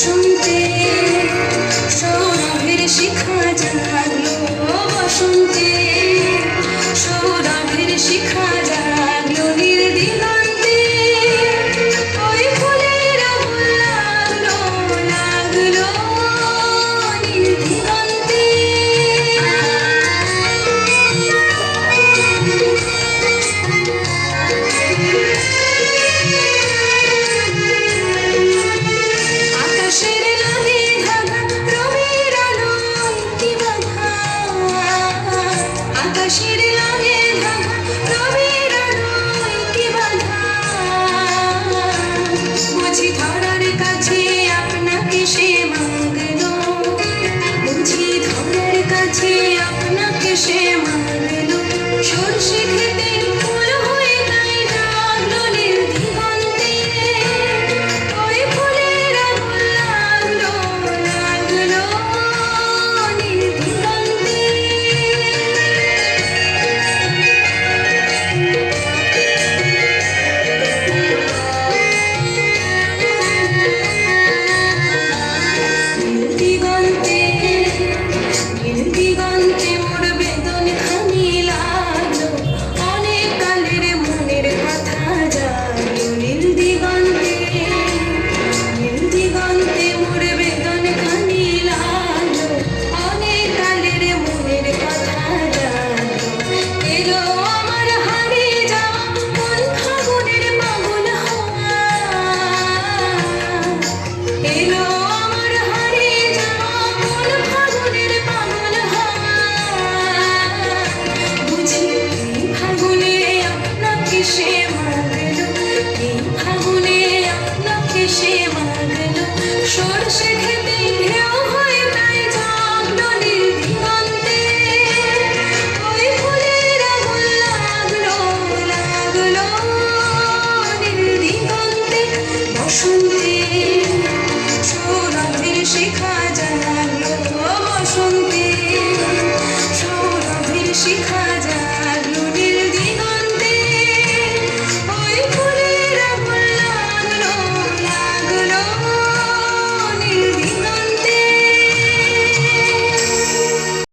বসন্তে সৌরভের শিখা জাগলো, বসন্তে সৌরভের শিখা জাগলো, নীল দিগন্তে ওই ফুলের আগুন লাগলো, লাগলো নীল দিগন্তে। আকাশের লালে ধাগা রবির আলোয় কি বাঁধা, আকাশের লালে ধাগা রবির আলোয় কি বাঁধা, বুঝি ধরার কাছে আপনাকে সে মাগলো, বুঝি ধরার কাছে আপনাকে সে মাগলো, সরষে খেতে ফুল হয়ে তাই জাগলো নীল দিগন্তে, ওই ফুলের আগুন লাগলো, লাগলো নীল দিগন্তে। নীল দিগন্তে, নীল দিগন্তে মোর বেদন খানি লাগলো, অনেক কালের মনের কথা জাগলো, নীল দিগন্তে, নীল দিগন্তে মোর বেদন খানি লাগলো, অনেক কালের মনের কথা জাগলো, এলো আমার হারিয়ে যাওয়া মন ফাগুনের পাগল হওয়া, এলো আমার হারিয়ে যাওয়া মন ফাগুনের পাগল হওয়া, বুঝি এই ফাগুনে আপনাকে সে